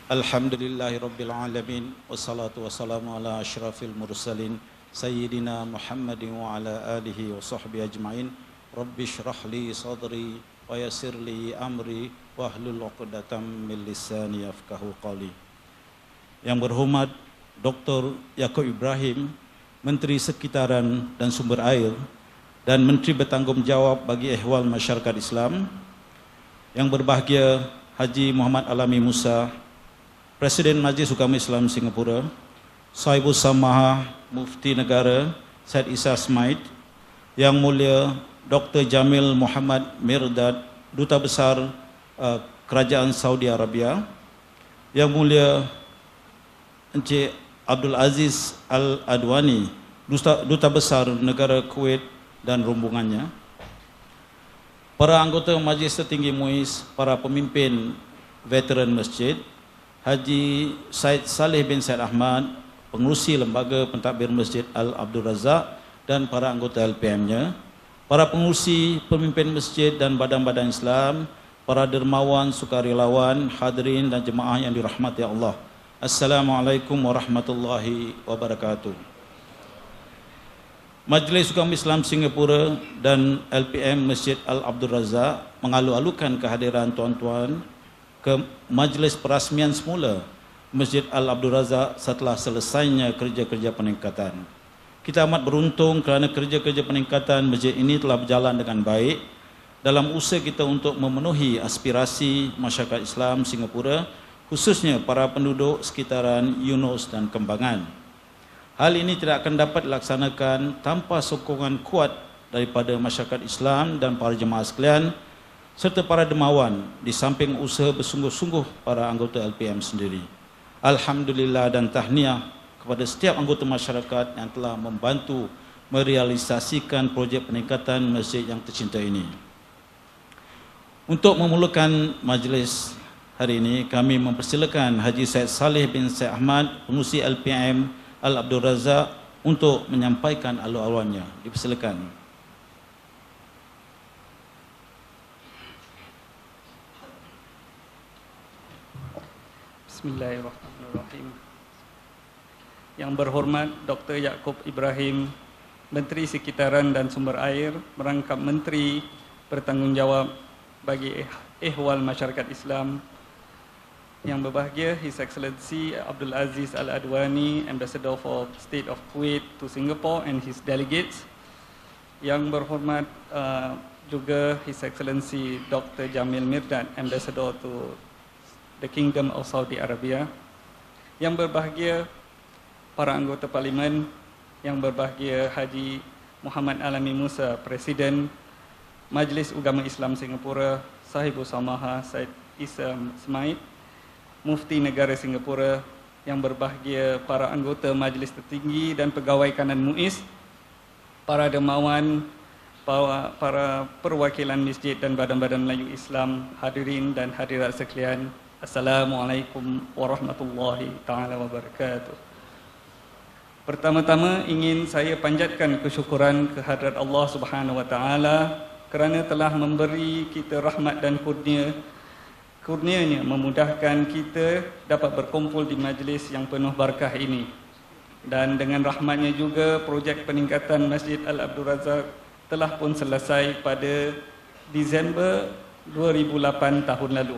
Alhamdulillahi Rabbil Alamin. Wassalatu wassalamu ala ashrafil mursalin Sayyidina Muhammadin wa ala alihi wa sahbihi ajma'in. Rabbi shrah li sadri wa yassir li amri wahlul 'uqdatam min lisani yafqahu qawli. Yang berhormat Dr. Yaakob Ibrahim, Menteri Sekitaran dan Sumber Air dan Menteri Bertanggungjawab bagi Ehwal Masyarakat Islam. Yang berbahagia Haji Muhammad Alami Musa, Presiden Majlis Ugama Islam Singapura, Sahibul Samaha Mufti Negara Syed Isa Smaid, Yang Mulia Dr. Jamil Muhammad Mirdad, Duta Besar Kerajaan Saudi Arabia, Yang Mulia Encik Abdul Aziz Al-Adwani, Duta Besar Negara Kuwait dan rombongannya, para anggota Majlis Tertinggi MUIS, para pemimpin veteran masjid, Haji Said Saleh bin Said Ahmad, pengurusi Lembaga Pentadbir Masjid Al-Abdul Razak dan para anggota LPM-nya, para pengurusi, pemimpin masjid dan badan-badan Islam, para dermawan, sukarelawan, hadirin dan jemaah yang dirahmati Allah. Assalamualaikum warahmatullahi wabarakatuh. Majlis Ugama Islam Singapura dan LPM Masjid Al-Abdul Razak mengalu-alukan kehadiran tuan-tuan ke majlis perasmian semula Masjid Al-Abdul Razak setelah selesainya kerja-kerja peningkatan. Kita amat beruntung kerana kerja-kerja peningkatan masjid ini telah berjalan dengan baik dalam usaha kita untuk memenuhi aspirasi masyarakat Islam Singapura, khususnya para penduduk sekitaran Eunos dan Kembangan. Hal ini tidak akan dapat dilaksanakan tanpa sokongan kuat daripada masyarakat Islam dan para jemaah sekalian serta para dermawan, di samping usaha bersungguh-sungguh para anggota LPM sendiri. Alhamdulillah dan tahniah kepada setiap anggota masyarakat yang telah membantu merealisasikan projek peningkatan masjid yang tercinta ini. Untuk memulakan majlis hari ini, kami mempersilakan Haji Said Saleh bin Said Ahmad, pengurusi LPM Al-Abdul Razak, untuk menyampaikan alu-aluannya. Dipersilakan. Bismillahirrahmanirrahim. Yang berhormat Dr. Yaakob Ibrahim, Menteri Sekitaran dan Sumber Air, merangkap Menteri Bertanggungjawab bagi Ehwal Masyarakat Islam. Yang berbahagia His Excellency Abdul Aziz Al-Adwani, Ambassador for State of Kuwait to Singapore and his delegates. Yang berhormat juga His Excellency Dr. Jamil Mirdad, Ambassador to the Kingdom of Saudi Arabia. Yang berbahagia para anggota parlimen, yang berbahagia Haji Muhammad Alami Musa, Presiden Majlis Ugama Islam Singapura, Sahibul Samaha Syed Isa Smaid, Mufti Negara Singapura, yang berbahagia para anggota Majlis Tertinggi dan Pegawai Kanan MUIS, para dermawan, para perwakilan masjid dan badan-badan Melayu Islam, hadirin dan hadirat sekalian, Assalamualaikum warahmatullahi ta'ala wabarakatuh. Pertama-tama ingin saya panjatkan kesyukuran kehadrat Allah Subhanahu wa ta'ala kerana telah memberi kita rahmat dan kurnianya memudahkan kita dapat berkumpul di majlis yang penuh barakah ini. Dan dengan rahmatnya juga, projek peningkatan Masjid Al-Abdul Razak telah pun selesai pada Disember 2008 tahun lalu.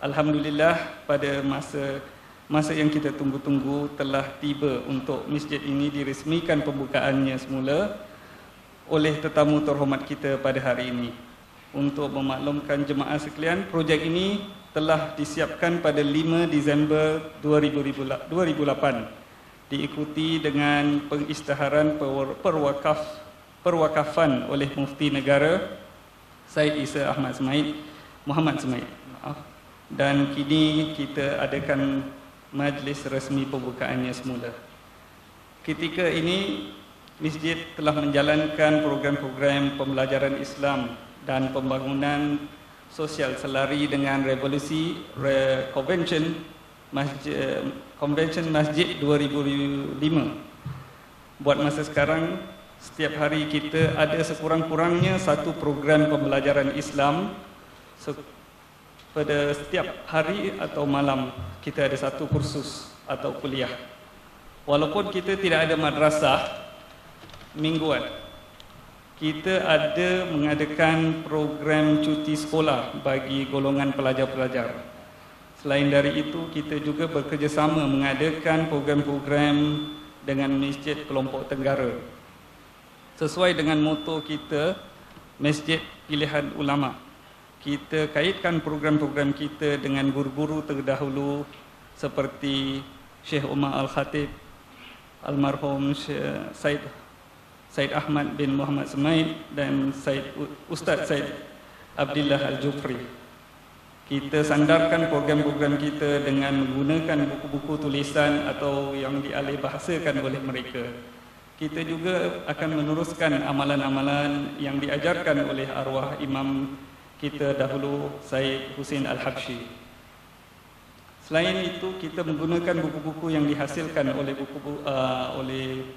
Alhamdulillah, pada masa yang kita tunggu-tunggu telah tiba untuk masjid ini diresmikan pembukaannya semula oleh tetamu terhormat kita pada hari ini. Untuk memaklumkan jemaah sekalian, projek ini telah disiapkan pada 5 Disember 2008, diikuti dengan pengisytiharan perwakafan oleh Mufti Negara Syed Isa Muhammad Smaid. Dan kini kita adakan majlis resmi pembukaannya semula. Ketika ini, masjid telah menjalankan program-program pembelajaran Islam dan pembangunan sosial selari dengan revolusi Convention Masjid 2005. Buat masa sekarang, setiap hari kita ada sekurang-kurangnya satu program pembelajaran Islam pada setiap hari atau malam kita ada satu kursus atau kuliah. Walaupun kita tidak ada madrasah mingguan, kita ada mengadakan program cuti sekolah bagi golongan pelajar-pelajar. Selain dari itu, kita juga bekerjasama mengadakan program-program dengan Masjid Kelompok Tenggara. Sesuai dengan moto kita, Masjid Pilihan Ulama. Kita kaitkan program-program kita dengan guru-guru terdahulu seperti Syekh Umar Al-Khatib, almarhum Said Ahmad bin Muhammad Semaid dan Ustaz Said Abdullah Al-Jufri. Kita sandarkan program-program kita dengan menggunakan buku-buku tulisan atau yang dialih bahasakan oleh mereka. Kita juga akan meneruskan amalan-amalan yang diajarkan oleh arwah imam kita dahulu, Said Husin Al-Habsyi. Selain itu, kita menggunakan buku-buku yang dihasilkan oleh oleh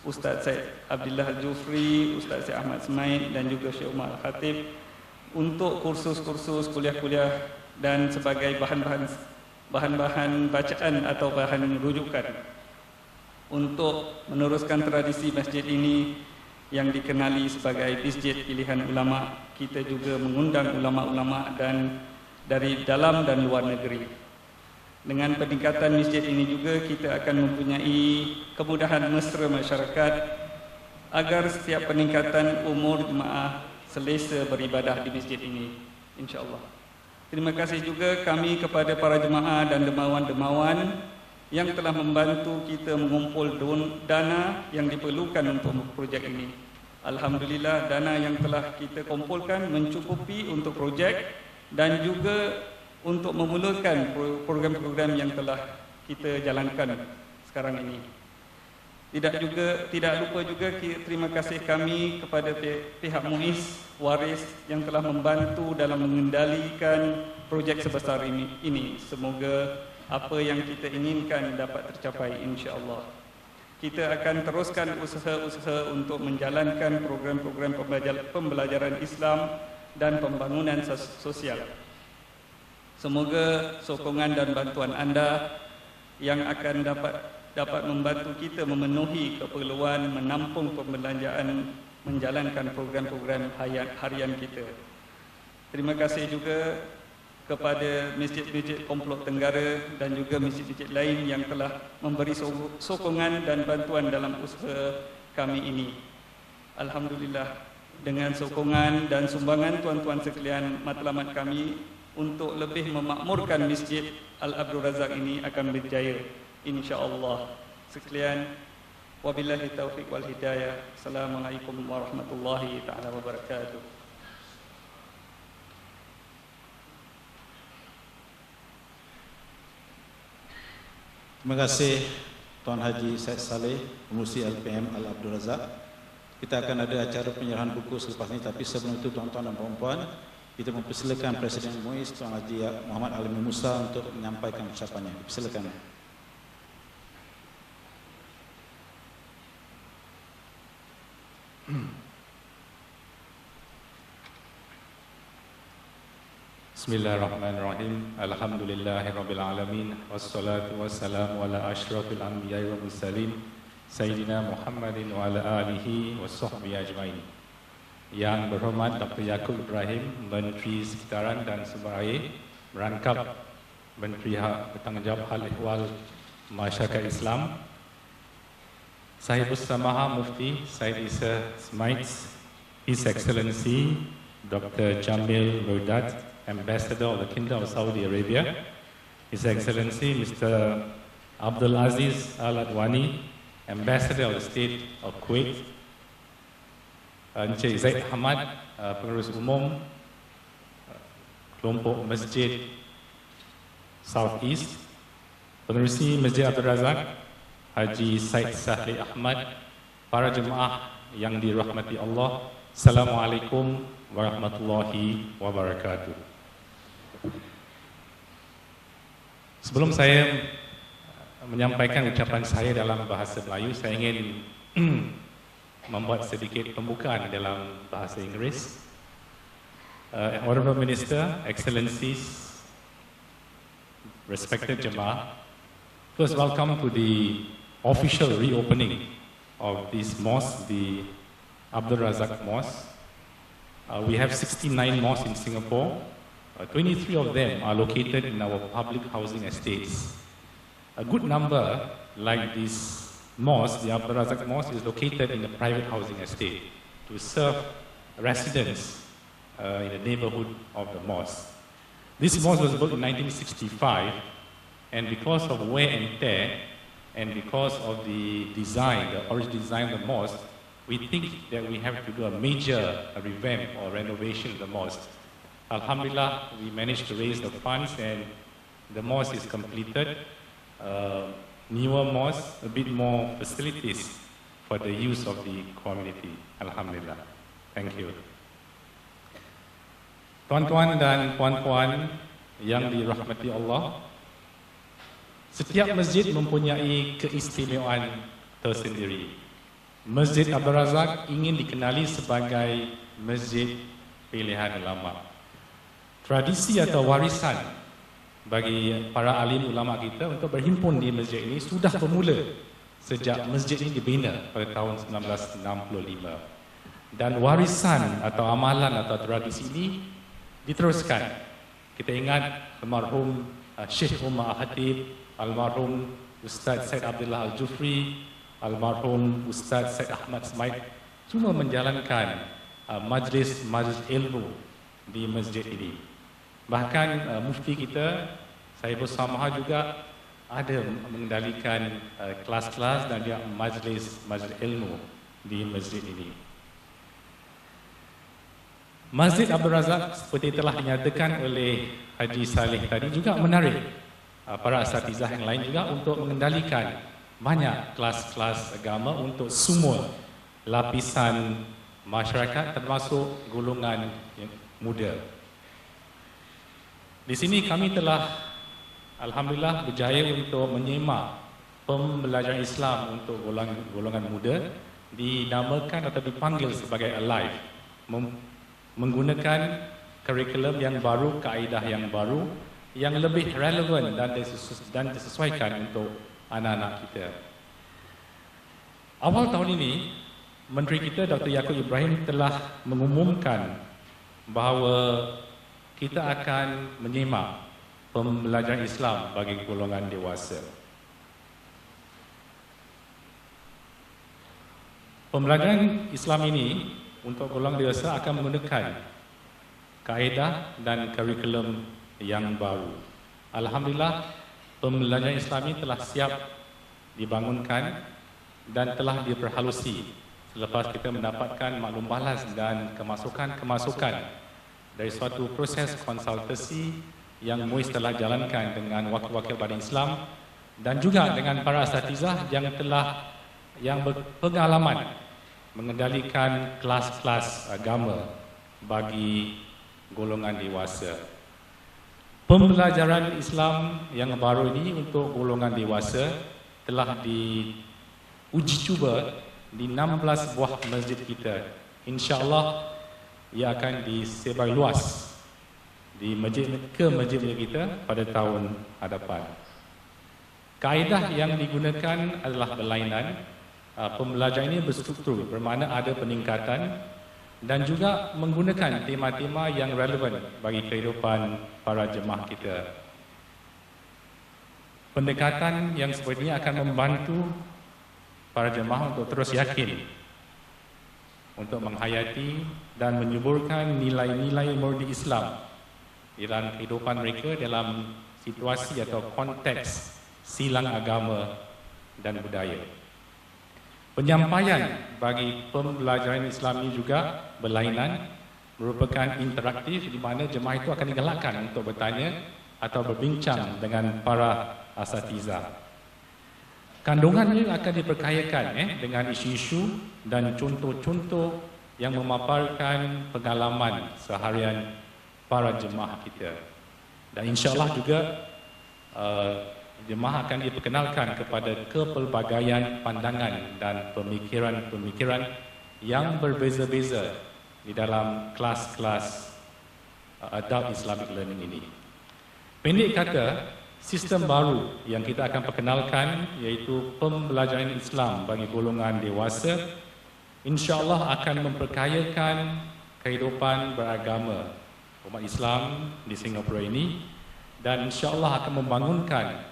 Ustaz Said Abdullah Al-Jufri, Ustaz Said Ahmad Semaid dan juga Syekh Umar Al-Khatib untuk kursus-kursus, kuliah-kuliah dan sebagai bahan-bahan bacaan atau bahan rujukan untuk meneruskan tradisi masjid ini yang dikenali sebagai Masjid Pilihan Ulama. Kita juga mengundang ulama-ulama dan dari dalam dan luar negeri. Dengan peningkatan masjid ini juga kita akan mempunyai kemudahan mesra masyarakat agar setiap peningkatan umur jemaah selesa beribadah di masjid ini, insya-Allah. Terima kasih juga kami kepada para jemaah dan dermawan-dermawan yang telah membantu kita mengumpul dana yang diperlukan untuk projek ini. Alhamdulillah, dana yang telah kita kumpulkan mencukupi untuk projek dan juga untuk memulakan program-program yang telah kita jalankan sekarang ini. Tidak lupa juga terima kasih kami kepada pihak MUIS Waris yang telah membantu dalam mengendalikan projek sebesar ini. Semoga apa yang kita inginkan dapat tercapai, insya-Allah. Kita akan teruskan usaha-usaha untuk menjalankan program-program pembelajaran Islam dan pembangunan sosial. Semoga sokongan dan bantuan anda yang akan dapat membantu kita memenuhi keperluan menampung pembelanjaan menjalankan program-program harian kita. Terima kasih juga kepada masjid-masjid Komplok Tenggara dan juga masjid-masjid lain yang telah memberi sokongan dan bantuan dalam usaha kami ini. Alhamdulillah, dengan sokongan dan sumbangan tuan-tuan sekalian, matlamat kami untuk lebih memakmurkan Masjid Al-Abdul Razak ini akan berjaya, insya-Allah. Sekalian, wabillahi taufiq wal hidayah. Assalamualaikum warahmatullahi taala wabarakatuh. Terima kasih Tuan Haji Said Saleh, Pengurusi LPM Al-Abdul Razak. Kita akan ada acara penyerahan buku selepas ini, tapi sebelum itu tuan-tuan dan puan-puan, kita mempersilakan Presiden MUIS Tuan Haji Muhammad Alim Musa untuk menyampaikan ucapannya. Silakan. Bismillahirrahmanirrahim. Alhamdulillahirabbil alamin wassalatu wassalamu ala asyrafil anbiya'i wal mursalin sayyidina Muhammadin wa ala alihi washabbihi ajmain. Yang berhormat Dr. Yaakob Ibrahim, Menteri Sekitaran dan Sumber Air, merangkap Menteri Bertanggungjawab Hal Ehwal Masyarakat Islam, Sahibus Samaha Mufti Said Isa Semaid, His Excellency Dr. Jamil Rodat, Ambassador of the Kingdom of Saudi Arabia, His Excellency Mr. Abdul Aziz Al Adwani, Ambassador of the State of Kuwait, Encik Zaid Ahmad, Pengurus Umum Kelompok Masjid South East, Pengerusi Masjid Abdul Razak, Haji Said Sahli Ahmad, para jemaah yang dirahmati Allah, Assalamualaikum warahmatullahi wabarakatuh. Sebelum saya menyampaikan ucapan saya dalam bahasa Melayu, saya ingin membuat sedikit pembukaan dalam bahasa Inggeris. Honorable Minister, Excellencies, respected Jemaah, first welcome to the official reopening of this mosque, the Abdul Razak Mosque. We have 69 mosques in Singapore. 23 of them are located in our public housing estates. A good number, like this mosque, the Abdul Razak Mosque, is located in a private housing estate to serve residents in the neighborhood of the mosque. This mosque was built in 1965, and because of wear and tear, and because of the design, the original design of the mosque, we think that we have to do a major revamp or renovation of the mosque. Alhamdulillah, we managed to raise the funds and the mosque is completed. Newer mosque, a bit more facilities for the use of the community. Alhamdulillah. Thank you. Tuan-tuan dan puan-puan yang dirahmati Allah, setiap masjid mempunyai keistimewaan tersendiri. Masjid Abdul Razak ingin dikenali sebagai masjid pilihan ulama. Tradisi atau warisan bagi para alim ulama kita untuk berhimpun di masjid ini sudah bermula sejak masjid ini dibina pada tahun 1965. Dan warisan atau amalan atau tradisi ini diteruskan. Kita ingat almarhum Syekh Umar Khatib, almarhum Ustaz Said Abdullah Al-Jufri, almarhum Ustaz Said Ahmad Smaid semua menjalankan majlis ilmu di masjid ini. Bahkan mufti kita Saiful Samaha juga ada mengendalikan kelas-kelas dan dia majlis ilmu di masjid ini. Masjid Abdul Razak seperti telah dinyatakan oleh Haji Saleh tadi juga menarik para asatizah yang lain juga untuk mengendalikan banyak kelas-kelas agama untuk semua lapisan masyarakat termasuk golongan yang muda. Di sini kami telah alhamdulillah berjaya untuk menyemak pembelajaran Islam untuk golongan muda, dinamakan atau dipanggil sebagai Alive, menggunakan kurikulum yang baru, kaedah yang baru, yang lebih relevan dan disesuaikan untuk anak-anak kita. Awal tahun ini, Menteri kita Dr. Yaakob Ibrahim telah mengumumkan bahawa kita akan menyemak pembelajaran Islam bagi golongan dewasa. Pembelajaran Islam ini untuk golongan dewasa akan menggunakan kaedah dan kurikulum yang baru. Alhamdulillah, pembelajaran Islam ini telah siap dibangunkan dan telah diperhalusi selepas kita mendapatkan maklum balas dan kemasukan dari suatu proses konsultasi yang MUIS telah jalankan dengan wakil-wakil Badan Islam dan juga dengan para asatizah yang berpengalaman mengendalikan kelas-kelas agama bagi golongan dewasa. Pembelajaran Islam yang baru ini untuk golongan dewasa telah diuji cuba di 16 buah masjid kita. InsyaAllah ia akan disebar luas di masjid kita pada tahun hadapan. Kaedah yang digunakan adalah berlainan. Pembelajaran ini berstruktur, bermakna ada peningkatan dan juga menggunakan tema-tema yang relevan bagi kehidupan para jemaah kita. Pendekatan yang seperti ini akan membantu para jemaah untuk terus yakin untuk menghayati dan menyuburkan nilai-nilai murni Islam dalam kehidupan mereka dalam situasi atau konteks silang agama dan budaya. Penyampaian bagi pembelajaran Islam ini juga berlainan, merupakan interaktif di mana jemaah itu akan digalakkan untuk bertanya atau berbincang dengan para asatizah. Kandungannya akan diperkayakan dengan isu-isu dan contoh-contoh yang memaparkan pengalaman seharian para jemaah kita. Dan insya-Allah juga jemaah akan diperkenalkan kepada kepelbagaian pandangan dan pemikiran-pemikiran yang berbeza-beza di dalam kelas-kelas Adult Islamic Learning ini. Pendek kata, sistem baru yang kita akan perkenalkan iaitu pembelajaran Islam bagi golongan dewasa insya-Allah akan memperkayakan kehidupan beragama umat Islam di Singapura ini dan insya-Allah akan membangunkan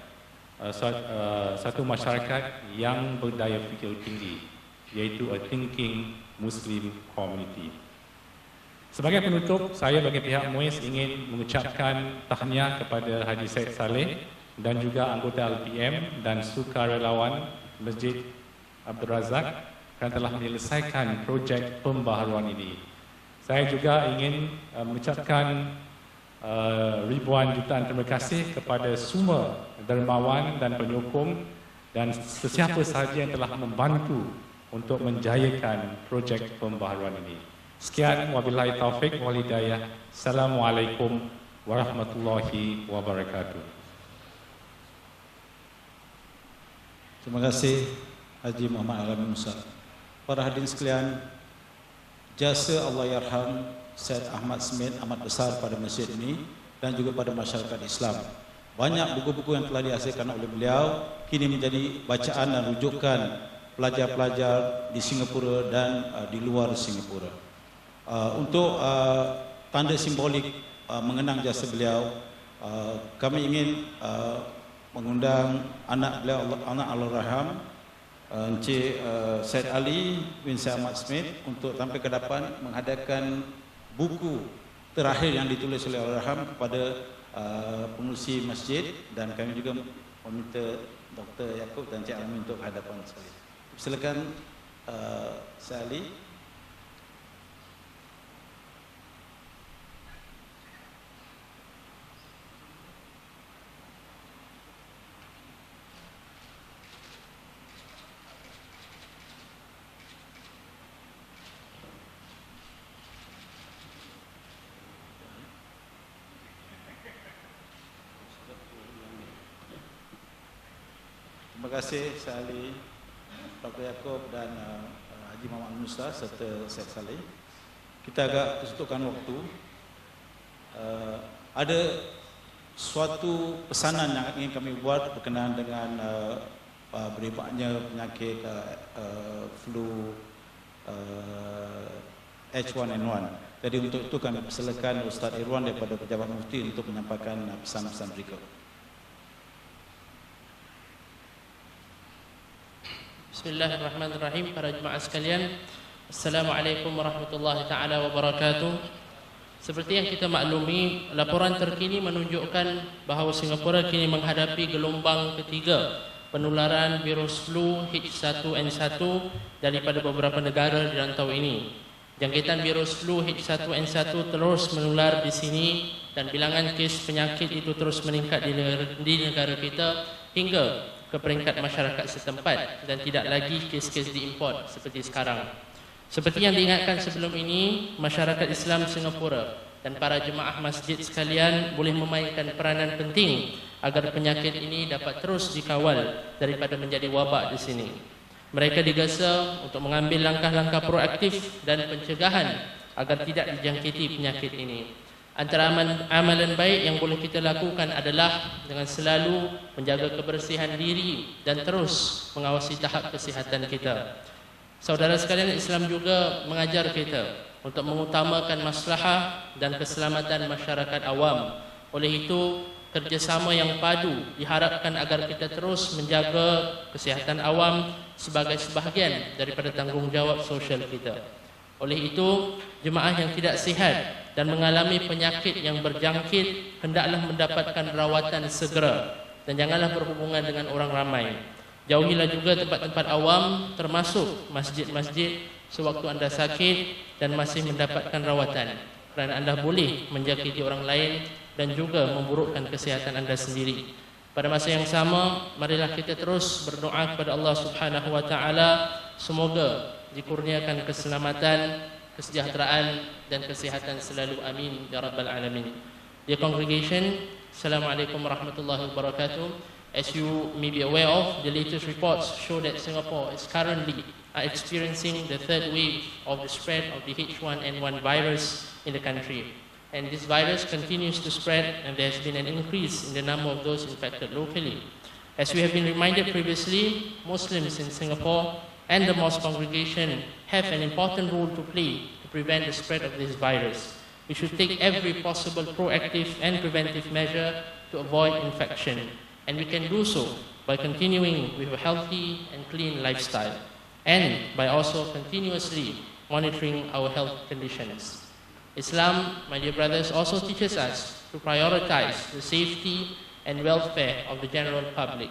satu masyarakat yang berdaya fikir tinggi iaitu a thinking Muslim community. Sebagai penutup, saya bagi pihak MUIS ingin mengucapkan tahniah kepada Haji Said Saleh dan juga anggota LPM dan sukarelawan Masjid Abdul Razak kerana telah menyelesaikan projek pembaharuan ini. Saya juga ingin mengucapkan ribuan jutaan terima kasih kepada semua dermawan dan penyokong dan sesiapa sahaja yang telah membantu untuk menjayakan projek pembaharuan ini. Sekian, wabillahi taufik wal hidayah. Assalamualaikum warahmatullahi wabarakatuh. Terima kasih Haji Muhammad Alamin Musa. Para hadirin sekalian, jasa Allahyarham Syed Ahmad Smith amat besar pada masjid ini dan juga pada masyarakat Islam. Banyak buku-buku yang telah dihasilkan oleh beliau kini menjadi bacaan dan rujukan pelajar-pelajar di Singapura dan di luar Singapura. Untuk tanda simbolik mengenang jasa beliau, kami ingin mengundang anak beliau, anak Allahyarham Encik Syed Ali bin Syed Ahmad Smith untuk tampil ke depan menghadapkan buku terakhir yang ditulis oleh Allahyarham kepada pengurusi masjid, dan kami juga meminta Dr. Yaakob dan Encik Alamin untuk hadapan sekali. Silakan Syed Ali. Terima kasih Syed Ali, Dr. Yaakob dan Haji Muhammad Musa serta Syed Saleh. Kita agak kesutukan waktu. Ada suatu pesanan yang ingin kami buat berkenaan dengan berebaknya penyakit flu H1N1. Jadi untuk itu kami persilakan Ustaz Irwan daripada Pejabat Mufti untuk menyampaikan pesan-pesan berikut. Bismillahirrahmanirrahim. Para jemaah sekalian, Assalamualaikum warahmatullahi taala wabarakatuh. Seperti yang kita maklumi, laporan terkini menunjukkan bahawa Singapura kini menghadapi gelombang ketiga penularan virus flu H1N1 daripada beberapa negara di rantau ini. Jangkitan virus flu H1N1 terus menular di sini dan bilangan kes penyakit itu terus meningkat di negara kita hingga ke peringkat masyarakat setempat dan tidak lagi kes-kes diimport seperti sekarang. Seperti yang diingatkan sebelum ini, masyarakat Islam Singapura dan para jemaah masjid sekalian boleh memainkan peranan penting agar penyakit ini dapat terus dikawal daripada menjadi wabak di sini. Mereka digasa untuk mengambil langkah-langkah proaktif dan pencegahan agar tidak dijangkiti penyakit ini. Antara amalan baik yang boleh kita lakukan adalah dengan selalu menjaga kebersihan diri dan terus mengawasi tahap kesihatan kita. Saudara sekalian, Islam juga mengajar kita untuk mengutamakan maslahah dan keselamatan masyarakat awam. Oleh itu, kerjasama yang padu diharapkan agar kita terus menjaga kesihatan awam sebagai sebahagian daripada tanggungjawab sosial kita. Oleh itu, jemaah yang tidak sihat dan mengalami penyakit yang berjangkit hendaklah mendapatkan rawatan segera dan janganlah berhubungan dengan orang ramai. Jauhilah juga tempat-tempat awam termasuk masjid-masjid sewaktu anda sakit dan masih mendapatkan rawatan, kerana anda boleh menjangkiti orang lain dan juga memburukkan kesihatan anda sendiri. Pada masa yang sama, marilah kita terus berdoa kepada Allah Subhanahu wa taala semoga dikurniakan keselamatan, kesejahteraan dan kesihatan selalu, amin ya rabbal alamin. Dear congregation, Assalamualaikum warahmatullahi wabarakatuh. As you may be aware of, the latest reports show that Singapore is currently experiencing the third wave of the spread of the H1N1 virus in the country. and this virus continues to spread, and there has been an increase in the number of those infected locally. As we have been reminded previously, Muslims in Singapore and the mosque congregation have an important role to play to prevent the spread of this virus. We should take every possible proactive and preventive measure to avoid infection, and we can do so by continuing with a healthy and clean lifestyle, and by also continuously monitoring our health conditions. Islam, my dear brothers, also teaches us to prioritize the safety and welfare of the general public.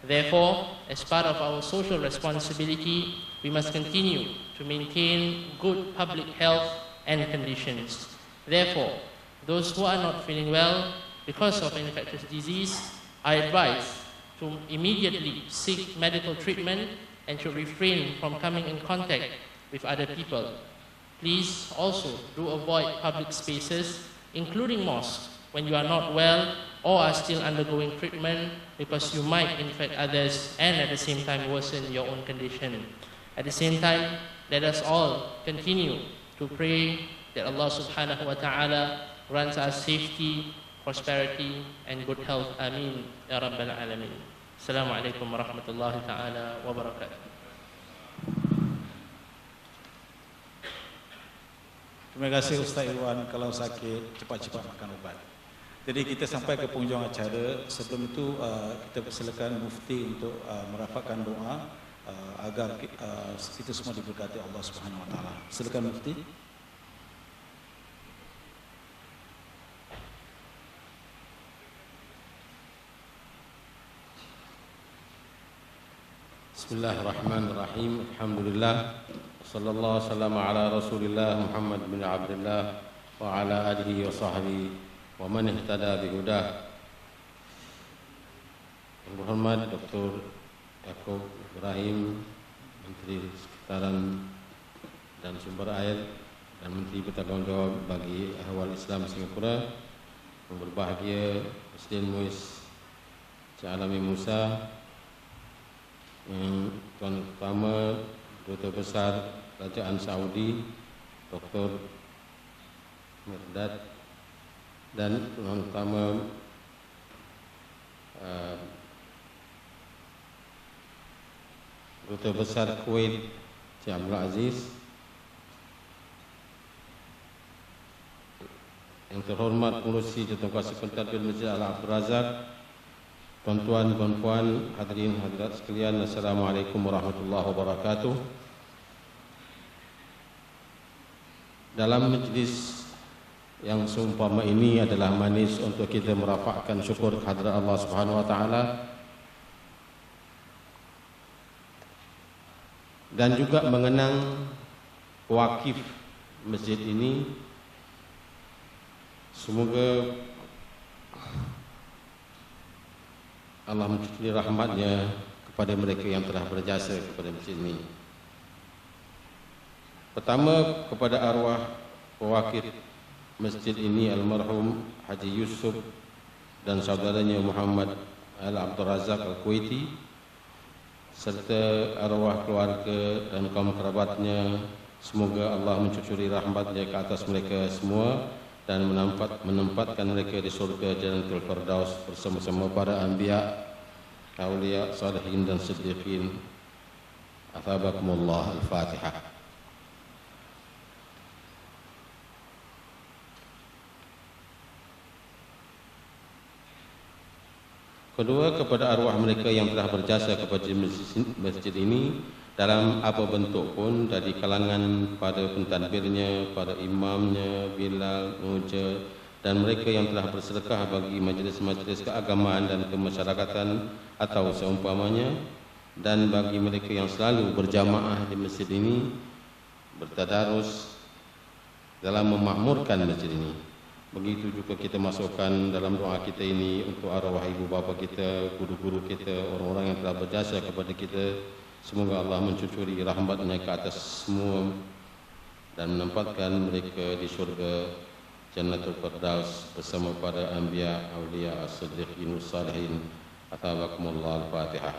Therefore, as part of our social responsibility, we must continue to maintain good public health and conditions. Therefore, those who are not feeling well because of infectious disease are advised to immediately seek medical treatment and should refrain from coming in contact with other people. Please also do avoid public spaces, including mosques, when you are not well or are still undergoing treatment, because you might infect others and at the same time worsen your own condition. At the same time, let us all continue to pray that Allah subhanahu wa ta'ala grants us safety, prosperity and good health. Amin ya rabbal alamin. Assalamualaikum warahmatullahi ta'ala wabarakatuh. Terima kasih Ustaz Iwan. Kalau sakit, cepat-cepat makan ubat. Jadi kita sampai ke penghujung acara. Sebelum itu kita persilakan Mufti untuk merapatkan doa agar kita semua diberkati Allah Subhanahu Wa Taala. Silakan Mufti. Bismillahirrahmanirrahim. Alhamdulillah. Sallallahu wasallam ala Rasulillah Muhammad bin Abdullah wa ala alihi wa sahbihi wa man ihtada bihudah. Yang berhormat Dr. Yaakob Ibrahim, Menteri Sekretarian dan Sumber Air dan Menteri Bertanggungjawab bagi Ahwal Islam Singapura. Yang berbahagia Presiden MUIS Encik Alami Musa, yang Tuan Pertama Duta Besar Kerajaan Saudi Dr. Mirdad, dan Tuan Pertama Duta Besar Kuwait Encik Abdul Aziz, yang terhormat Pengerusi Jawatankuasa Pentadbir Masjid Al-Abdul Razak, tuan-tuan, puan-puan, hadirin hadirat sekalian, Assalamualaikum warahmatullahi wabarakatuh. Dalam majlis yang seumpama ini adalah manis untuk kita merapatkan syukur kehadrat Allah Subhanahu Wa Taala dan juga mengenang wakif masjid ini. Semoga Allah mencurahkan rahmatnya kepada mereka yang telah berjasa kepada masjid ini. Pertama, kepada arwah pewakil masjid ini almarhum Haji Yusuf dan saudaranya Muhammad Al-Abdul Razak Al-Kuwaiti, serta arwah keluarga dan kaum kerabatnya. Semoga Allah mencucuri rahmatnya ke atas mereka semua dan menempatkan mereka di surga Jannatul Firdaus bersama-sama para anbiya, awliya, salihin dan siddiqin. Athabakumullah. Al-Fatihah. Kedua, kepada arwah mereka yang telah berjasa kepada masjid ini dalam apa bentuk pun, dari kalangan pada pentadbirnya, pada imamnya, Bilal, Muja, dan mereka yang telah bersedekah bagi majlis-majlis keagamaan dan kemasyarakatan atau seumpamanya, dan bagi mereka yang selalu berjamaah di masjid ini, bertadarus dalam memakmurkan masjid ini. Begitu juga kita masukkan dalam doa kita ini untuk arwah ibu bapa kita, guru-guru kita, orang-orang yang telah berjasa kepada kita. Semoga Allah mencucuri rahmatnya ke atas semua dan menempatkan mereka di syurga Jannatul Firdaus bersama para anbiya, awliya, as-siddiqin, as-salihin. Athabakumullah. Al-Fatihah.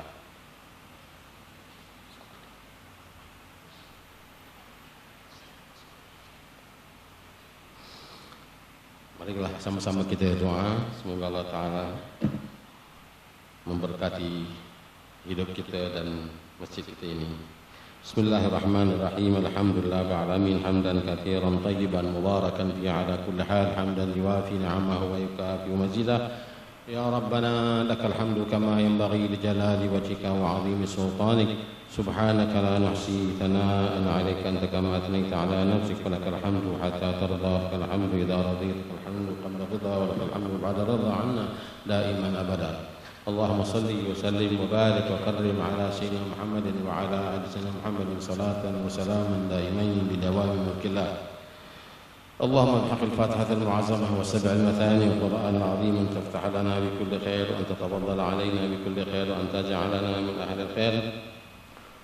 Marilah sama-sama kita doa, semoga Allah Ta'ala memberkati hidup kita dan masjid kita ini. Bismillahirrahmanirrahim. Alhamdulillah ba'alamin hamdan katsiran tayyiban mubarakan fi ala kulli hal hamdan yuwafi ni'amahu wa yukafi mazidah. Ya Rabbana lakal hamdu kama yanbaghi li jalali wajhika wa 'azimi sultanik. Subhanaka la nuhsi thana'an 'alaika anta kama athnayta 'ala nafsika lakal hamdu hatta tarda lakal hamdu idza radita lakal hamdu qabla ridha wa lakal hamdu ba'da ridha 'anna da'iman abada. اللهم صل وسلم وبارك وكرم على سيدنا محمد وعلى آل سيدنا محمد صلاة وسلاما دائمين بدوام ملك الله. اللهم بحق الفاتحة المعظمة والسبع المثاني والقرآن العظيم أن تفتح لنا بكل خير وأن تتفضل علينا بكل خير وأن تجعلنا من أهل الخير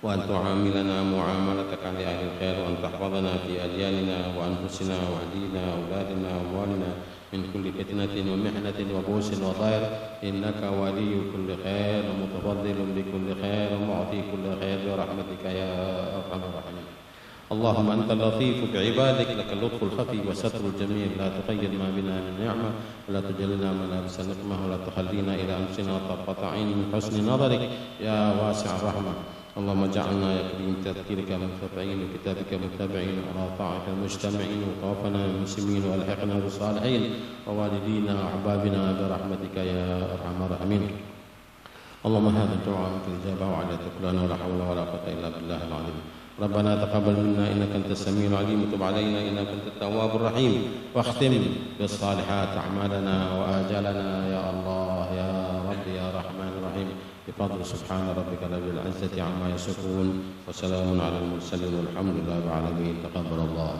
وأن تعاملنا معاملتك لأهل الخير وأن تحفظنا في أدياننا وأنفسنا وأهلينا وأولادنا وأموالنا من كل فتنة ومحنة وبوس وضير إنك ولي كل خير ومتفضل بكل خير ومعطي كل خير برحمتك يا أرحم الراحمين. اللهم أنت اللطيف بعبادك لك اللطف الخفي وستر الجميل لا تقيد ما بنا من نعمة ولا تجلنا ملابس النقمة ولا تخلينا إلى أنفسنا طرفة عين من حسن نظرك يا واسع الرحمة. اللهم اجعلنا يا كريم تذكيرك منتفعين وكتابك متبعين وعلى طاعتك مجتمعين وتوفنا المسلمين والحقنا بالصالحين ووالدينا وأحبابنا برحمتك يا أرحم الراحمين. اللهم هذا الدعاء منك الإجابة وعلى تكلنا ولا حول ولا قوة إلا بالله العظيم. ربنا تقبل منا إنك أنت السميع العليم وتب علينا إنك أنت التواب الرحيم واختم بالصالحات أعمالنا وآجالنا يا الله يا رب يا رحمن الرحيم بفضل سبحان ربك رب العزة عما يصفون وسلام على المرسلين والحمد لله رب العالمين. تقبل الله.